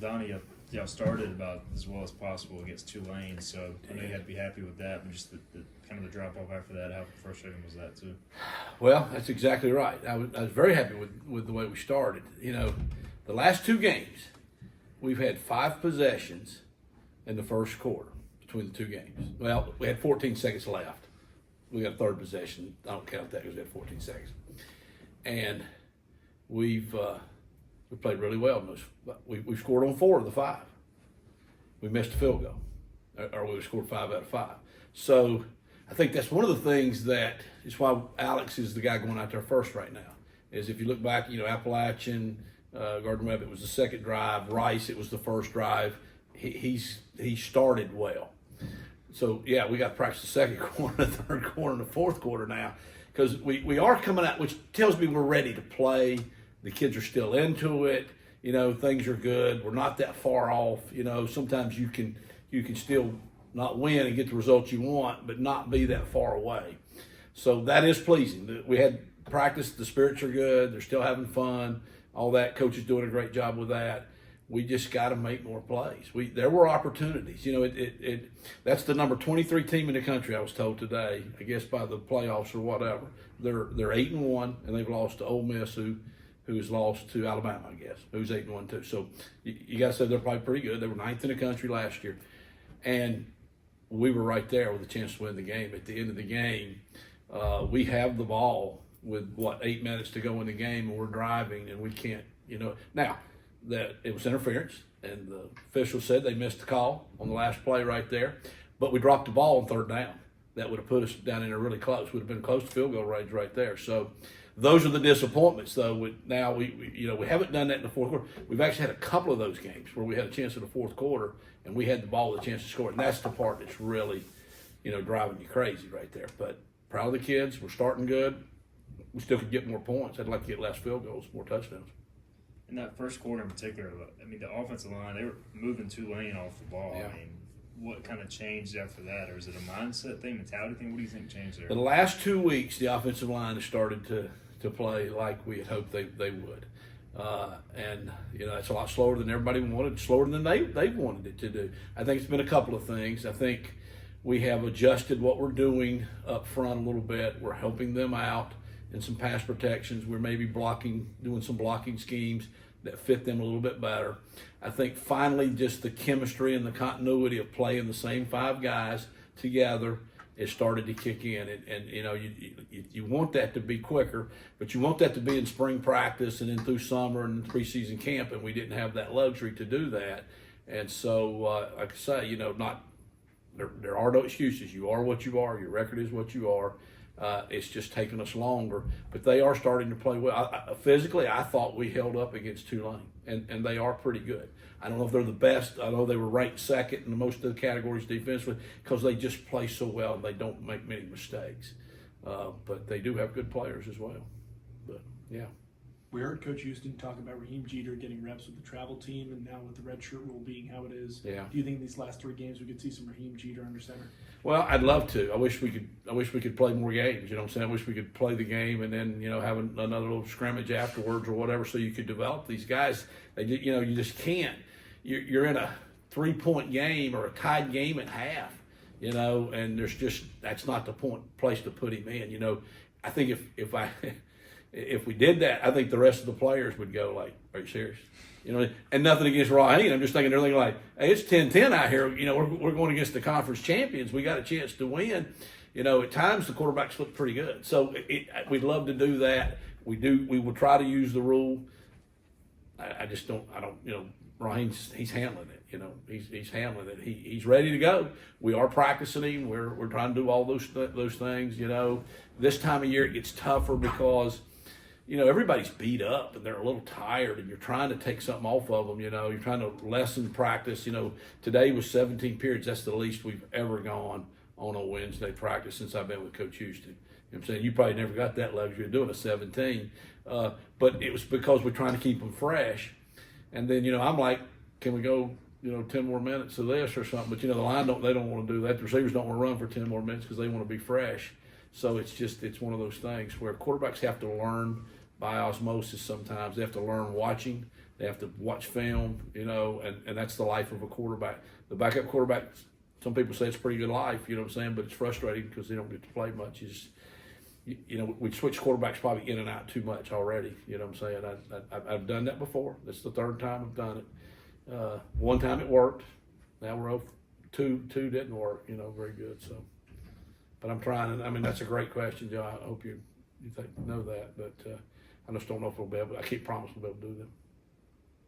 Donnie, y'all started about as well as possible against Tulane, so I know you had to be happy with that, but just the kind of the drop off after that, how frustrating was that too? Well, that's exactly right. I was very happy with the way we started. You know, the last two games, we've had 5 possessions in the first quarter between the two games. Well, we had 14 seconds left. We got a third possession. I don't count that because we had 14 seconds. And we played really well in those. We scored on 4 of the 5. We missed a field goal, or we scored 5 out of 5. So I think that's one of the things that is why Alex is the guy going out there first right now. Is if you look back, you know, Appalachian, Gardner Webb, it was the second drive. Rice, it was the first drive. He started well. So yeah, we got to practice the second quarter, the third quarter, and the fourth quarter now, because we are coming out, which tells me we're ready to play. The kids are still into it. You know, things are good. We're not that far off. You know, sometimes you can still not win and get the results you want, but not be that far away. So that is pleasing. We had practice. The spirits are good. They're still having fun. All that. Coach is doing a great job with that. We just got to make more plays. There were opportunities. You know, that's the number 23 team in the country, I was told today, I guess by the playoffs or whatever. They're 8-1, and they've lost to Ole Miss, who has lost to Alabama, I guess, who's 8-1 too. So you got to say they're probably pretty good. They were 9th in the country last year, and we were right there with a chance to win the game. At the end of the game, we have the ball with 8 minutes to go in the game, and we're driving, and we can't. You know, now that it was interference, and the official said they missed the call on the last play right there, but we dropped the ball on 3rd down. That would have put us down in there really close. Would have been close to field goal range right there. So those are the disappointments, though. Now we haven't done that in the fourth quarter. We've actually had a couple of those games where we had a chance in the fourth quarter and we had the ball with a chance to score, and that's the part that's really, driving you crazy right there. But proud of the kids. We're starting good. We still could get more points. I'd like to get less field goals, more touchdowns. In that first quarter in particular, I mean, the offensive line, they were moving Tulane off the ball. Yeah. I mean, what kind of changed after that? Or is it a mindset thing, mentality thing? What do you think changed there? The last 2 weeks, the offensive line has started to play like we had hoped they would. And it's a lot slower than everybody wanted, slower than they wanted it to do. I think it's been a couple of things. I think we have adjusted what we're doing up front a little bit. We're helping them out in some pass protections. We're maybe doing some blocking schemes that fit them a little bit better. I think finally just the chemistry and the continuity of playing the same 5 guys together has started to kick in. And you want that to be quicker, but you want that to be in spring practice and then through summer and preseason camp, and we didn't have that luxury to do that. And so, like I say, there are no excuses. You are what you are. Your record is what you are. It's just taken us longer, but they are starting to play well. Physically, I thought we held up against Tulane, and they are pretty good. I don't know if they're the best. I know they were ranked second in most of the categories defensively because they just play so well and they don't make many mistakes. But they do have good players as well. But, yeah. We heard Coach Houston talk about Raheem Jeter getting reps with the travel team, and now with the redshirt rule being how it is. Yeah. Do you think these last 3 games we could see some Raheem Jeter under center? Well, I'd love to. I wish we could play more games. You know what I'm saying? I wish we could play the game and then have another little scrimmage afterwards or whatever, so you could develop these guys. You just can't. You're in a 3-point game or a tied game at half. And that's not the place to put him in. I think if we did that, I think the rest of the players would go like, "Are you serious?" And nothing against Raheem. I'm just thinking they're thinking like, "Hey, it's 10-10 out here. We're going against the conference champions. We got a chance to win." At times the quarterbacks look pretty good. So we'd love to do that. We will try to use the rule. I don't. Raheem's he's handling it. He's handling it. He's ready to go. We are practicing him. We're trying to do all those things. This time of year it gets tougher because everybody's beat up and they're a little tired, and you're trying to take something off of them. You're trying to lessen practice. Today was 17 periods. That's the least we've ever gone on a Wednesday practice since I've been with Coach Houston. I'm saying you probably never got that luxury of doing a 17, but it was because we're trying to keep them fresh. And then I'm like, can we go 10 more minutes of this or something? But the line they don't want to do that. The receivers don't want to run for 10 more minutes because they want to be fresh. So it's one of those things where quarterbacks have to learn by osmosis sometimes. They have to learn watching. They have to watch film, and that's the life of a quarterback. The backup quarterback, some people say it's a pretty good life, you know what I'm saying, but it's frustrating because they don't get to play much. We switch quarterbacks probably in and out too much already, you know what I'm saying. I've done that before. That's the third time I've done it. One time it worked. Now we're over. Two didn't work, very good. So, but I'm trying. I mean, that's a great question, Joe. I hope you know that, but I just don't know if we'll be able. I can't promise we'll be able to do that.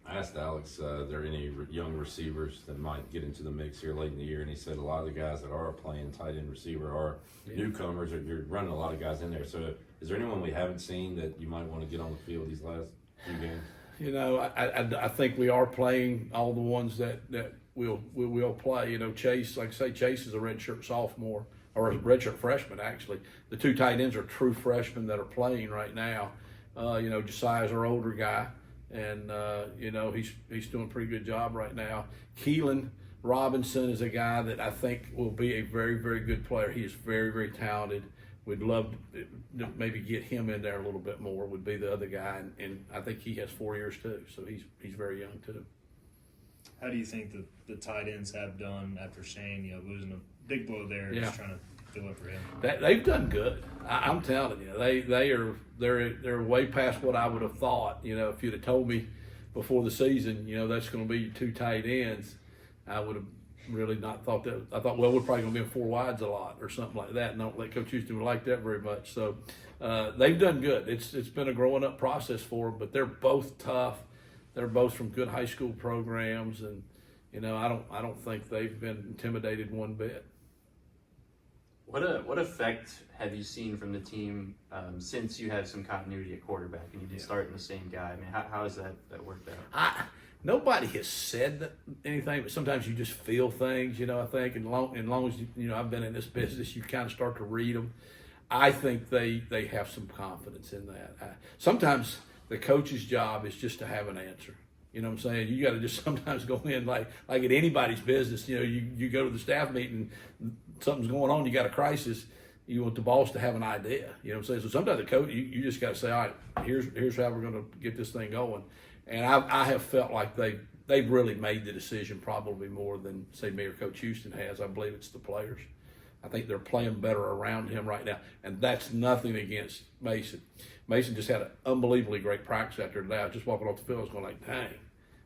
I asked Alex, are there any young receivers that might get into the mix here late in the year? And he said a lot of the guys that are playing tight end receiver are newcomers, or you're running a lot of guys in there. So is there anyone we haven't seen that you might want to get on the field these last few games? I think we are playing all the ones that we'll play. Chase, like I say, Chase is a redshirt sophomore, or a redshirt freshman, actually. The two tight ends are true freshmen that are playing right now. Josiah's our older guy. And, he's doing a pretty good job right now. Keelan Robinson is a guy that I think will be a very, very good player. He is very, very talented. We'd love to maybe get him in there a little bit more, would be the other guy. And I think he has 4 years too, so he's very young too. How do you think the tight ends have done after Shane, losing a big blow there, just trying to fill up for him? They've done good. I'm telling you, they're way past what I would have thought. If you'd have told me before the season, that's going to be your two tight ends, I would have really not thought that. I thought, well, we're probably going to be in four wides a lot or something like that. And I don't think Coach Houston would like that very much. So they've done good. It's been a growing up process for them, but they're both tough. They're both from good high school programs, and I don't think they've been intimidated one bit. What effect have you seen from the team since you have some continuity at quarterback and you did start in the same guy? I mean, how has that worked out? Nobody has said anything, but sometimes you just feel things. I think, and long as I've been in this business, you kind of start to read them. I think they have some confidence in that. Sometimes the coach's job is just to have an answer. You know what I'm saying? You got to just sometimes go in like at anybody's business. You go to the staff meeting, something's going on, you got a crisis. You want the boss to have an idea. You know what I'm saying? So sometimes the coach, you just got to say, all right, here's how we're going to get this thing going. And I have felt like they've really made the decision probably more than, say, me or Coach Houston has. I believe it's the players. I think they're playing better around him right now. And that's nothing against Mason. Mason just had an unbelievably great practice after today. I was just walking off the field, I was going like, dang.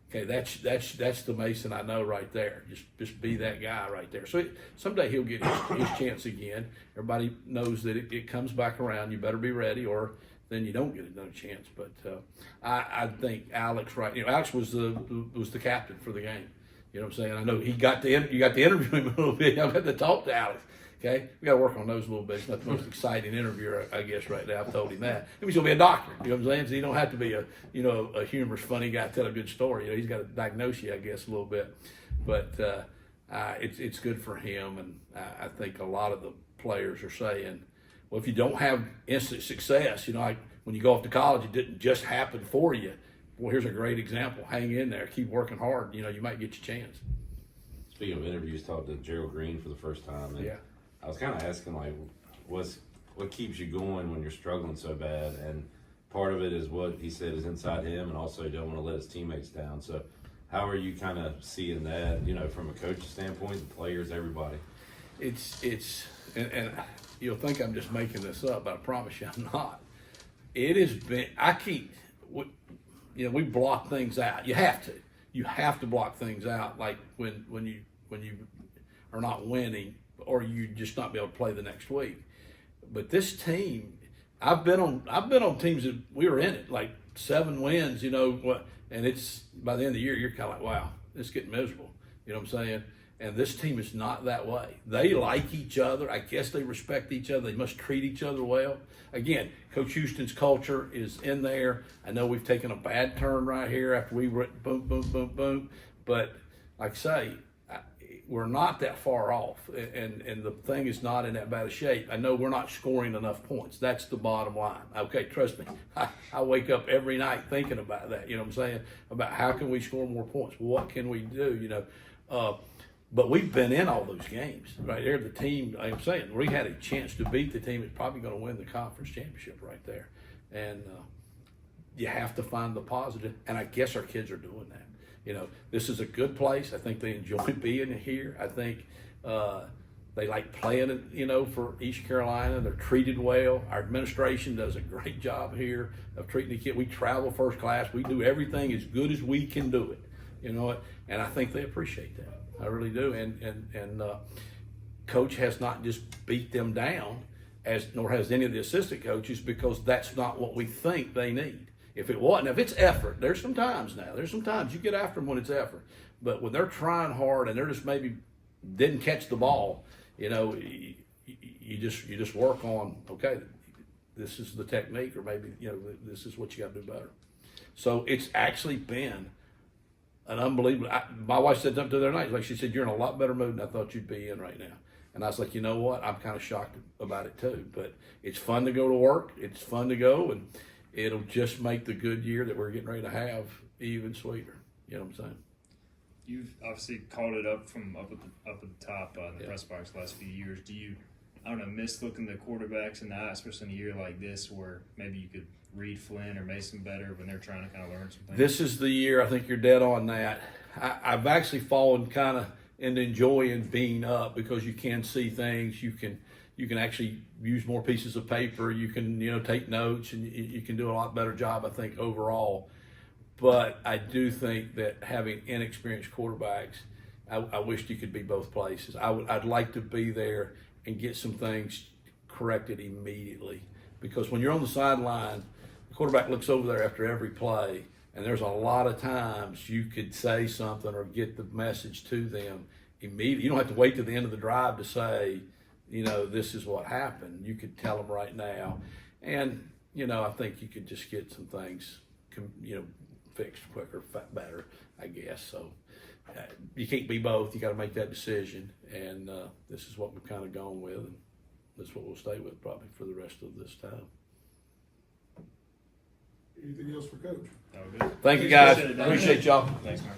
Okay, that's the Mason I know right there. Just be that guy right there. So someday he'll get his chance again. Everybody knows that it comes back around. You better be ready, or then you don't get another chance. But I think Alex, right? Alex was the captain for the game. You know what I'm saying? I know you got to interview him a little bit. I've got to talk to Alex. Okay, we got to work on those a little bit. It's not the most exciting interview, I guess, right now. I've told him that. He's gonna be a doctor. You know what I'm saying? So you don't have to be a humorous, funny guy, tell a good story. He's got to diagnose you, I guess, a little bit. But it's good for him, and I think a lot of the players are saying, well, if you don't have instant success, like when you go off to college, it didn't just happen for you. Well, here's a great example. Hang in there, keep working hard. You might get your chance. Speaking of interviews, talked to Gerald Green for the first time. And I was kind of asking, what keeps you going when you're struggling so bad? And part of it is what he said is inside him, and also he don't want to let his teammates down. So how are you kind of seeing that, from a coach's standpoint, the players, everybody? And you'll think I'm just making this up, but I promise you I'm not. It has been, we block things out. You have to block things out, like when you are not winning, or you just not be able to play the next week. But this team, I've been on teams that we were in it, like 7 wins, and it's by the end of the year, you're kind of like, wow, it's getting miserable. You know what I'm saying? And this team is not that way. They like each other. I guess they respect each other. They must treat each other well. Again, Coach Houston's culture is in there. I know we've taken a bad turn right here after we were boom, boom, boom, boom. But like I say, we're not that far off, and the thing is not in that bad a shape. I know we're not scoring enough points. That's the bottom line. Okay, trust me. I wake up every night thinking about that, you know what I'm saying, about how can we score more points? What can we do, But we've been in all those games right there. The team, I'm saying, we had a chance to beat the team that's probably going to win the conference championship right there. And you have to find the positive, and I guess our kids are doing that. You know, this is a good place. I think they enjoy being here. I think they like playing it, you know, for East Carolina. They're treated well. Our administration does a great job here of treating the kid. We travel first class. We do everything as good as we can do it, you know, and I think they appreciate that. I really do. And Coach has not just beat them down, nor has any of the assistant coaches, because that's not what we think they need. If it wasn't, if it's effort, there's some times you get after them when it's effort. But when they're trying hard and they're just maybe didn't catch the ball, you know, you just work on, okay, this is the technique, or maybe, you know, this is what you got to do better. So it's actually been an unbelievable. My wife said something to the other night. Like, she said, "You're in a lot better mood than I thought you'd be in right now." And I was like, you know what? I'm kind of shocked about it too. But it's fun to go to work. It's fun to go, and it'll just make the good year that we're getting ready to have even sweeter. You know what I'm saying? You've obviously called it up from up at the top in the press box the last few years. Do you, I don't know, miss looking the quarterbacks in the eye, especially in a year like this where maybe you could read Flynn or Mason better when they're trying to kind of learn something? This is the year. I think you're dead on that. I've actually fallen kind of into enjoying being up, because you can see things. You can actually use more pieces of paper. You can, you know, take notes, and you can do a lot better job, I think, overall. But I do think that having inexperienced quarterbacks, I wished you could be both places. I'd like to be there and get some things corrected immediately, because when you're on the sideline, the quarterback looks over there after every play, and there's a lot of times you could say something or get the message to them immediately. You don't have to wait to the end of the drive to say, you know, this is what happened. You could tell them right now. And, you know, I think you could just get some things, you know, fixed quicker, better, I guess. So you can't be both. You got to make that decision. And this is what we've kind of gone with, and that's what we'll stay with probably for the rest of this time. Anything else for Coach? Oh, good. Thank you, guys. Appreciate it, Appreciate y'all. Thanks, man.